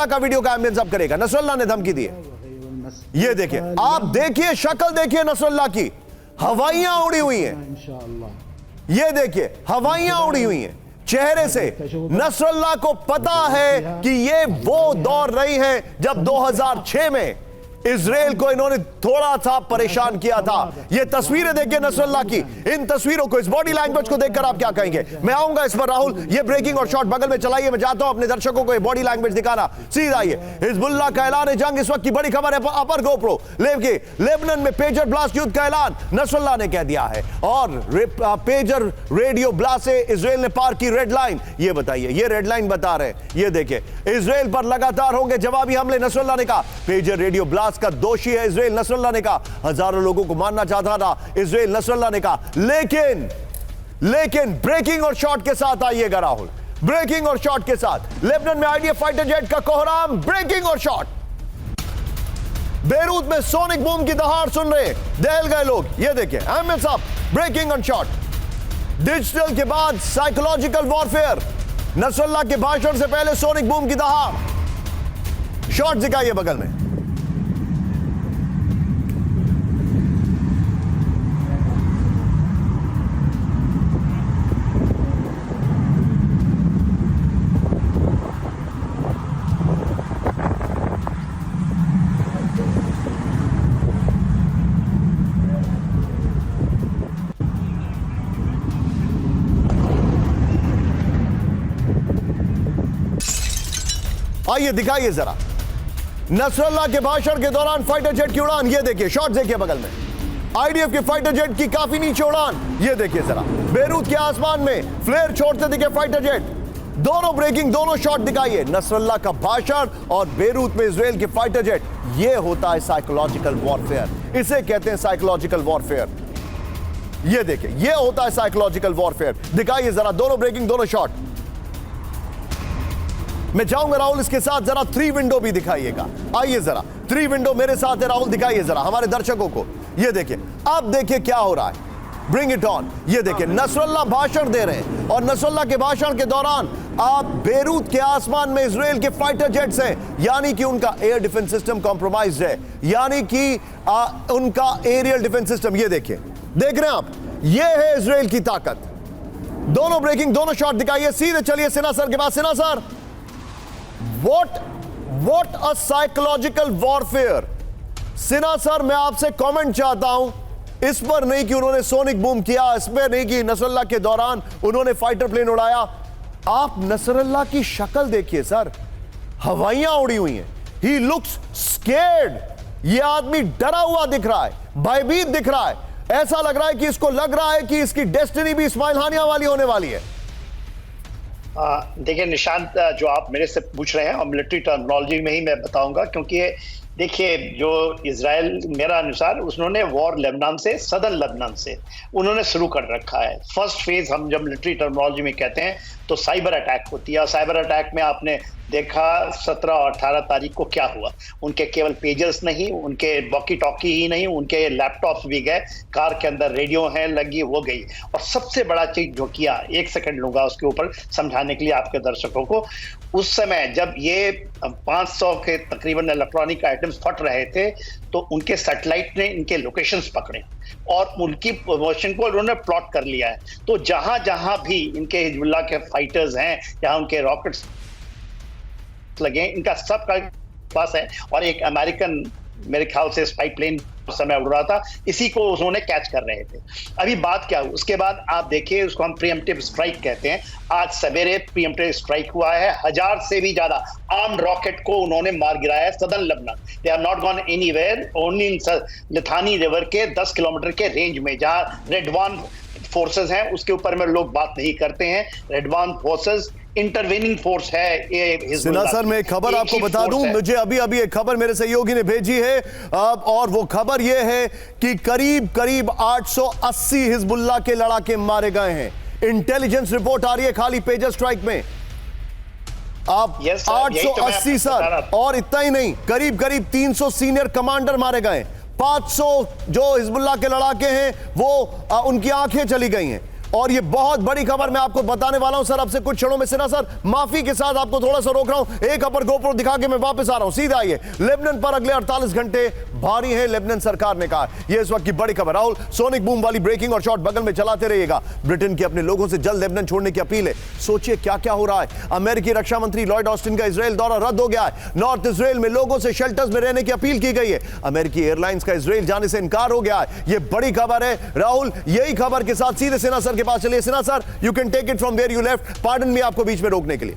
S1: का वीडियो का एम्बियंस अब करेगा, नसरुल्लाह ने धमकी दी है। ये देखिए, आप देखिए शक्ल देखिए नसरुल्लाह की, हवाइयां उड़ी हुई हैं। ये देखिए, हवाइयां उड़ी हुई हैं चेहरे से। नसरुल्लाह को पता है कि ये वो दौर रही है जब 2006 में इजराइल को इन्होंने थोड़ा सा परेशान किया था। ये तस्वीरें देखिए नसरुल्लाह की, इन तस्वीरों को, इस बॉडी लैंग्वेज को देखकर आप क्या कहेंगे? मैं आऊंगा इस पर राहुल, ये ब्रेकिंग और शॉट बगल में चलाइए, मैं चाहता हूं अपने दर्शकों को ये बॉडी लैंग्वेज दिखाना। सीधा आइए, हिजबुल्लाह का ऐलान है जंग, इस वक्त की बड़ी खबर है अपर गोप्रो। लेबनान में पेजर ब्लास्ट युद्ध का ऐलान नसरुल्लाह ने कह दिया है, और पेजर रेडियो ब्लास्ट से इजराइल ने पार की रेड लाइन। ये बताइए, ये रेड लाइन बता रहे हैं, ये देखिए, इजराइल पर लगातार होंगे जवाबी हमले, नसरुल्लाह ने कहा। पेजर रेडियो ब्लास्ट का दोषी है इजराइल, नसरुल्लाह ने कहा। हजारों लोगों को मारना चाहता था इजराइल, नसरुल्लाह ने कहा। लेकिन ब्रेकिंग और शॉट के साथ आइएगा राहुल, ब्रेकिंग और शॉट के साथ। लेबनान में आईडीएफ फाइटर जेट का कोहराम, ब्रेकिंग और शॉट। बेरूत में सोनिक बूम की दहाड़ सुन रहे, दहल गए लोग। ये देखिए, अहमद साहब, ब्रेकिंग और शॉट। डिजिटल के बाद साइकोलॉजिकल वॉरफेयर, नसरुल्लाह के भाषण से पहले सोनिक बूम की दहाड़। शॉट दिखाइए बगल में। आइए दिखाइए जरा, नसरुल्लाह के भाषण के दौरान फाइटर जेट की उड़ान। ये देखिए, शॉट देखिए बगल में, आईडीएफ के फाइटर जेट की काफी नीचे उड़ान। ये देखिए जरा, बेरूत के आसमान में फ्लेयर छोड़ते दिखे फाइटर जेट। दोनों ब्रेकिंग, दोनों शॉट दिखाइए, नसरुल्लाह का भाषण और बेरूत में इजराइल के फाइटर जेट। ये होता है साइकोलॉजिकल वॉरफेयर, इसे कहते हैं साइकोलॉजिकल वॉरफेयर। ये देखिए, ये होता है साइकोलॉजिकल वॉरफेयर। दिखाइए जरा, दोनों ब्रेकिंग, दोनों शॉट। मैं चाहूंगा राहुल इसके साथ जरा 3 विंडो भी दिखाइएगा। आइए जरा, 3 विंडो मेरे साथ है राहुल, दिखाइए जरा हमारे दर्शकों को। ये देखिए, अब देखिए क्या हो रहा है। Bring it on. ये देखिए नसरुल्लाह भाषण दे रहे हैं और नसरुल्लाह के भाषण के दौरान आप बेरूत के आसमान में इजराइल के फाइटर जेट्स हैं, यानी कि उनका एयर डिफेंस सिस्टम कॉम्प्रोमाइज्ड है, यानी कि उनका एरियल डिफेंस सिस्टम। ये देखिए, देख रहे हैं आप, ये है इजराइल की ताकत। दोनों ब्रेकिंग, दोनों शॉट दिखाइए। सीधे चलिए सिन्हा सर के पास। Sinha sir, what a psychological warfare. Sinha sir, मैं आपसे कमेंट चाहता हूं, इस पर नहीं कि उन्होंने सोनिक बूम किया, इस पर नहीं कि नसरुल्लाह के दौरान उन्होंने फाइटर प्लेन उड़ाया। आप नसरुल्लाह की शक्ल देखिए सर, हवाइयां उड़ी हुई हैं, ही लुक्स स्केर्ड। ये आदमी डरा हुआ दिख रहा है, भयभीत दिख रहा है। ऐसा लग रहा है कि इसको लग रहा है कि इसकी डेस्टिनी भी इस्माइल हानिया वाली होने वाली है।
S4: देखिए निशांत, जो आप मेरे से पूछ रहे हैं और मिलिट्री टर्मिनोलॉजी में ही मैं बताऊंगा, क्योंकि देखिए जो इजराइल मेरा अनुसार उन्होंने वॉर लेबनान से, सदर्न लेबनान से उन्होंने शुरू कर रखा है। फर्स्ट फेज हम जब मिलिट्री टर्मिनोलॉजी में कहते हैं तो साइबर अटैक होती है, और साइबर अटैक में आपने देखा 17 और 18 तारीख को क्या हुआ। उनके केवल पेजर्स नहीं, उनके वॉकी टॉकी ही नहीं, उनके लैपटॉप्स भी गए, कार के अंदर रेडियो है लगी, वो गई। और सबसे बड़ा चीज जो किया, 1 सेकंड लूंगा उसके ऊपर समझाने के लिए आपके दर्शकों को, उस समय जब ये 500 के तकरीबन इलेक्ट्रॉनिक आइटम्स फट रहे थे तो उनके सैटेलाइट ने इनके लोकेशंस पकड़े और उनकी पोजीशन को उन्होंने प्लॉट कर लिया है। तो जहां जहां भी इनके हिजबुल्लाह के फाइटर्स हैं, जहां उनके रॉकेट्स लगे, इनका सब का पास है। और एक अमेरिकन मेरे ख्याल से स्पाई प्लेन उस समय उड़ रहा था, इसी को उन्होंने कैच कर रहे थे। अभी बात क्या हुई उसके बाद आप देखिए, उसको हम प्रीएम्प्टिव स्ट्राइक कहते हैं। आज सवेरे प्रीएम्प्टिव स्ट्राइक हुआ है, 1000 से भी ज्यादा आर्म्ड रॉकेट को उन्होंने मार गिराया है southern Lebanon. They are not gone anywhere, only in Litani river के 10 किलोमीटर के रेंज में, जहां रेडवान फोर्सेस हैं उसके ऊपर में लोग बात नहीं करते हैं। रेडवान फोर्सेस इंटरवेनिंग फोर्स है ये।
S1: सिन्हा सर, मैं एक खबर आपको बता दूं, मुझे अभी अभी एक खबर मेरे सहयोगी ने भेजी है, और वो खबर ये है कि करीब करीब 880 हिजबुल्लाह के लड़ाके मारे गए हैं। इंटेलिजेंस रिपोर्ट आ रही है खाली पेजर स्ट्राइक में। आप 880 सर, और इतना ही नहीं, करीब करीब 300 सीनियर कमांडर मारे गए, 500 जो हिजबुल्लाह के लड़ाके हैं वो उनकी आंखें चली गई हैं। और ये बहुत बड़ी खबर मैं आपको बताने वाला हूं सर, अब से कुछ क्षणों में। सिन्हा सर, माफी के साथ आपको थोड़ा सा रोक रहा हूं, एक अपर गोप्रो दिखा के मैं वापस आ रहा हूं। सीधा आइए, लेबनान पर अगले 48 घंटे भारी है, लेबनान सरकार ने कहा। यह इस वक्त की बड़ी खबर। राहुल, सोनिक बूम वाली ब्रेकिंग और शॉट बगल में चलाते रहिएगा। ब्रिटेन के अपने लोगों से जल्द लेबनान छोड़ने की अपील है। सोचिए क्या क्या हो रहा है। अमेरिकी रक्षा मंत्री लॉयड ऑस्टिन का इजराइल दौरा रद्द हो गया है। नॉर्थ इजराइल में लोगों से शेल्टर्स में रहने की अपील की गई है। अमेरिकी एयरलाइंस का इजराइल जाने से इनकार हो गया है। यह बड़ी खबर है। राहुल, यही खबर के साथ सीधे सिन्हा सर के पास चलिए। Sinha sir, you can take it from where you left. Pardon me आपको बीच में रोकने के लिए।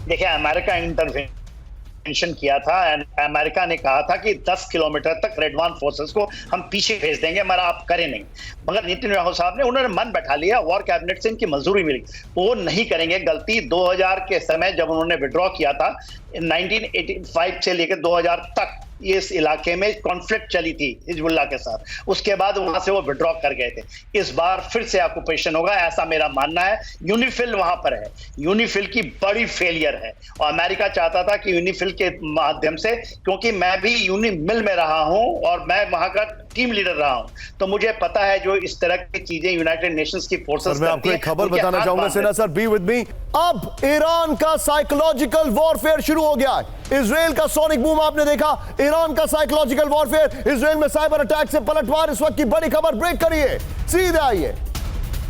S4: देखिए, अमेरिका इंटरवेंशन किया था, अमेरिका ने कहा था कि 10 किलोमीटर तक रेडवान फोर्सेस को हम पीछे भेज देंगे, मगर आप करें नहीं। मगर नेतन्याहू साहब ने, उन्होंने मन बैठा लिया, वॉर कैबिनेट से इनकी मंजूरी मिली, वो नहीं करेंगे। गलती 2000 के समय जब उन्होंने विड्रॉ किया था, 1985 से लेकर 2000 तक इस इलाके में कॉन्फ्लिक्ट चली थी हिजबुल्लाह के साथ, उसके बाद वहां से वो विड्रॉ कर गए थे। इस बार फिर से ऑक्यूपेशन होगा, ऐसा मेरा मानना है। यूनिफिल वहां पर है, यूनिफिल की बड़ी फेलियर है, और अमेरिका चाहता था कि यूनिफिल के माध्यम से, क्योंकि मैं भी यूनिमिल में रहा हूं और मैं वहां का टीम लीडर रहा हूं, तो मुझे पता है जो इस तरह की चीजें यूनाइटेड नेशंस की फोर्सेस
S1: मैं आपको एक खबर बताना चाहूंगा Sinha sir, be with me. अब ईरान का साइकोलॉजिकल वॉरफेयर शुरू हो गया है। इजराइल का सोनिक बूम आपने देखा, ईरान का साइकोलॉजिकल वॉरफेयर, इजराइल में साइबर अटैक से पलटवार। इस वक्त की बड़ी खबर, ब्रेक करिए, सीधे आइए।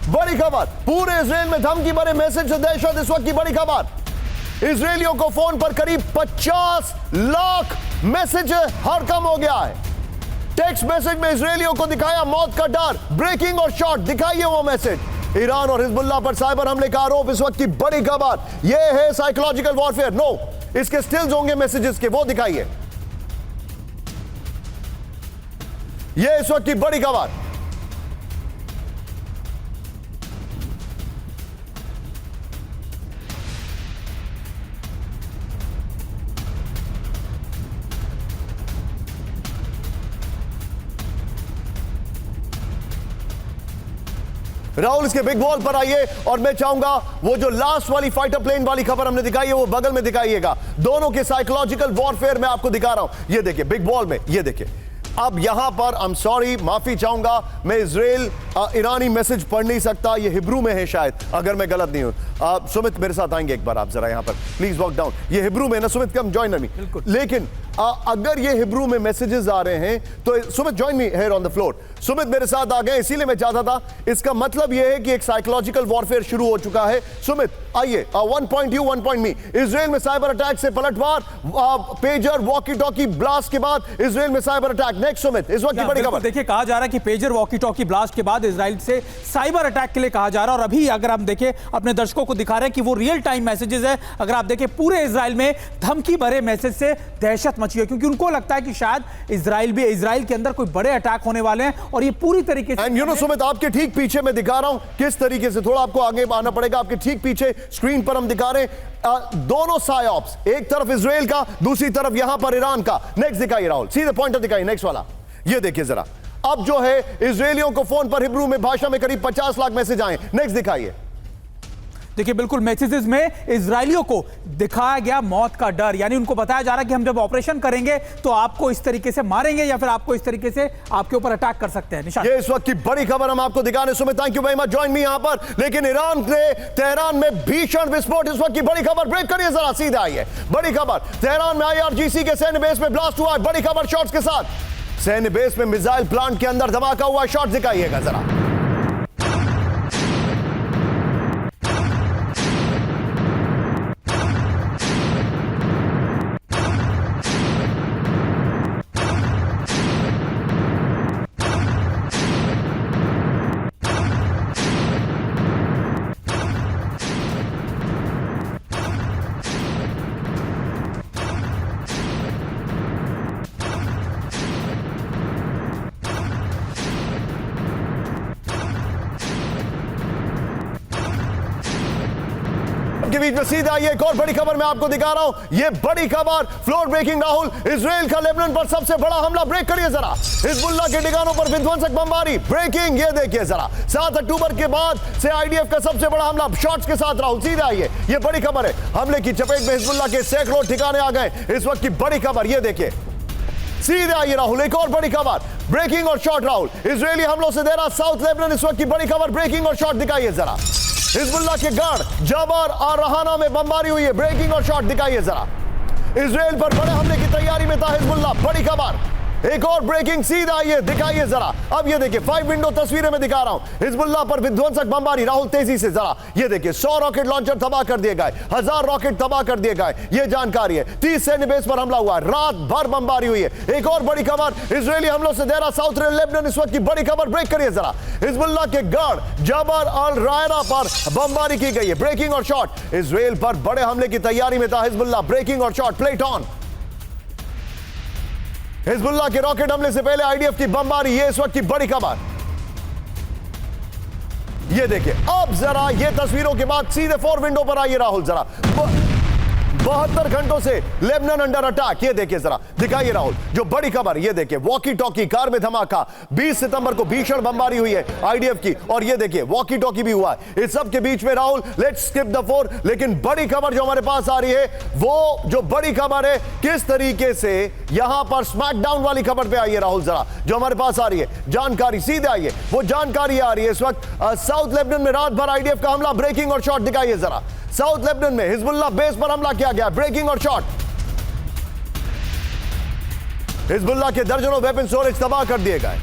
S1: बड़ी खबर, पूरे इजराइल में धमकी भरे मैसेज से दहशत। इस वक्त की बड़ी खबर, इजरायलियों को फोन पर करीब 50 लाख मैसेज हर कम हो गया है। टेक्स्ट मैसेज में इजरायलियों को दिखाया मौत का डर। ब्रेकिंग और शॉट दिखाइए वो मैसेज। ईरान और हिजबुल्लाह पर साइबर हमले का आरोप। इस वक्त की बड़ी खबर यह है साइकोलॉजिकल वॉरफेयर। नो, इसके स्टिल्स होंगे मैसेजेस के, वो दिखाइए। यह इस वक्त की बड़ी खबर। राहुल, इसके बिग वॉल पर आइए, और मैं चाहूंगा वो जो लास्ट वाली फाइटर प्लेन वाली खबर हमने दिखाई है वो बगल में दिखाइएगा। दोनों के साइकोलॉजिकल वॉरफेयर मैं आपको दिखा रहा हूं। ये देखिए बिग वॉल में, ये देखिए अब यहां पर आई एम सॉरी, माफी चाहूंगा, मैं इजराइल ईरानी मैसेज पढ़ नहीं सकता, ये हिब्रू में है शायद, अगर मैं गलत नहीं हूं। सुमित मेरे साथ आएंगे एक बार, आप जरा यहां पर प्लीज वॉक डाउन। ये हिब्रू में ना सुमित, कम जॉइन मी। लेकिन अगर ये हिब्रू में मैसेजेस आ रहे हैं तो Sumit join me here on the floor. Sumit मेरे साथ आ गए, इसीलिए मैं चाहता था, इसका मतलब यह है कि एक साइकोलॉजिकल वॉरफेयर शुरू हो चुका है। सुमित आइए, 1 point you 1 point me. Israel में साइबर अटैक से पलटवार, पेजर वॉकी टॉकी ब्लास्ट के बाद इजराइल में साइबर अटैक। नेक्स्ट सुमित, इस वक्त की बड़ी खबर।
S3: देखिए, कहा जा रहा है कि पेजर वॉकी टॉकी ब्लास्ट के बाद इजराइल से साइबर अटैक के लिए कहा जा रहा है। और अभी अगर हम देखें, अपने दर्शकों को दिखा रहे हैं कि वो रियल टाइम मैसेजेस है। अगर आप देखें, पूरे इजराइल में धमकी भरे मैसेज से दहशत मची है, क्योंकि उनको लगता है कि शायद इजराइल के अंदर कोई बड़े अटैक होने वाले हैं। और ये पूरी तरीके से,
S1: एंड यू नो सुमित, आपके ठीक पीछे मैं दिखा रहा हूं किस तरीके से, थोड़ा आपको आगे आना पड़ेगा, आपके ठीक पीछे स्क्रीन पर हम दिखा रहे हैं दोनों साइऑप्स, एक तरफ इजराइल का, दूसरी तरफ यहां पर ईरान का। नेक्स्ट दिखाइए राहुल, सीधे पॉइंटर दिखाइए, नेक्स्ट वाला, ये देखिए जरा। अब जो है इजरायलियों को फोन पर हिब्रू में भाषा में करीब 50 लाख मैसेज आए। नेक्स्ट दिखाइए।
S3: देखिए, बिल्कुल मैसेजेस में इजरायलियों को दिखाया गया मौत का डर, यानी उनको बताया जा रहा है कि हम जब ऑपरेशन करेंगे तो आपको इस तरीके से मारेंगे या फिर आपको इस तरीके से आपके ऊपर अटैक कर सकते हैं। निशान,
S1: ये इस वक्त की बड़ी खबर हम आपको दिखाने, Sumit thank you very much, join me यहां पर। लेकिन ईरान ने तेहरान में भीषण विस्फोट, इस वक्त की बड़ी खबर, ब्रेक करिए जरा, सीधे आइए। बड़ी खबर, तेहरान में IRGC के सैन्य बेस में ब्लास्ट हुआ है। बड़ी खबर शॉट्स के साथ, सैन्य बेस में मिसाइल प्लांट के अंदर धमाका हुआ। शॉट दिखाइएगा जरा। के बीच में सीधा आइए, एक और बड़ी खबर मैं आपको दिखा रहा हूं। ये बड़ी खबर, फ्लोर ब्रेकिंग राहुल, इजराइल का लेबनान पर सबसे बड़ा हमला। ब्रेक करिए जरा। हिजबुल्लाह के ठिकानों पर विध्वंसक बमबारी, ब्रेकिंग, ये देखिए जरा। 7 अक्टूबर के बाद से IDF का सबसे बड़ा हमला, शॉट्स के साथ राहुल, सीधा आइए, ये बड़ी खबर है। हमले की चपेट में हिजबुल्लाह के सैकड़ों ठिकाने आ गए। इस वक्त की बड़ी खबर, ये देखिए, सीधे आइए राहुल, एक और बड़ी खबर, ब्रेकिंग और शॉट राहुल। इजरायली हमलों से दे रहा साउथ लेबनान, इस वक्त की बड़ी खबर, ब्रेकिंग और शॉट दिखाइए जरा। हिजबुल्लाह के गढ़ जबर और रहाना में बमबारी हुई है। ब्रेकिंग और शॉट दिखाइए जरा। इजराइल पर बड़े हमले की तैयारी में था हिजबुल्लाह, बड़ी खबर। एक और ब्रेकिंग, सीधा आइए, दिखाइए जरा। अब ये देखिए, 5 विंडो तस्वीरें मैं दिखा रहा हूं। हिजबुल्लाह पर विध्वंसक बमबारी, राहुल तेजी से जरा, ये देखिए, 100 रॉकेट लॉन्चर तबाह कर दिए गए, 1000 रॉकेट तबाह कर दिए गए, ये जानकारी है। 30 सैन्य बेस पर हमला हुआ, रात भर बमबारी हुई है। एक और बड़ी खबर, इजरायली हमलों से देरा साउथ लेबनान, इस वक्त की बड़ी खबर, ब्रेक करिए जरा। हिजबुल्लाह के गढ़ जबर अल रायना पर बमबारी की गई है। ब्रेकिंग और शॉट, इजराइल पर बड़े हमले की तैयारी में था हिजबुल्लाह, ब्रेकिंग और शॉट, प्लेट ऑन। हिजबुल्लाह के रॉकेट हमले से पहले IDF की बमबारी, ये इस वक्त की बड़ी खबर। ये देखिए, अब जरा ये तस्वीरों के बाद सीधे 4 विंडो पर आइए राहुल जरा। 72 घंटों से लेबनान अंडर अटैक, ये देखिए जरा, दिखाइए राहुल, जो बड़ी खबर, ये देखिए, वॉकी टॉकी कार में धमाका। 20 सितंबर को भीषण बमबारी हुई है IDF की, और ये देखिए वॉकी टॉकी भी हुआ है। इस सब के बीच में राहुल, लेट्स स्किप द 4, लेकिन बड़ी खबर जो हमारे पास आ रही है, वो जो बड़ी खबर है, किस तरीके से यहां पर स्मैकडाउन वाली खबर पे आइए राहुल जरा, जो हमारे पास आ रही है जानकारी, सीधे आइए, वो जानकारी आ रही है इस वक्त। साउथ लेबनान में रात भर IDF का हमला, ब्रेकिंग और शॉट दिखाइए जरा। साउथ लेबनान में हिजबुल्लाह बेस पर हमला किया गया, ब्रेकिंग और शॉट। हिजबुल्लाह के दर्जनों वेपन स्टोरेज तबाह कर दिए गए।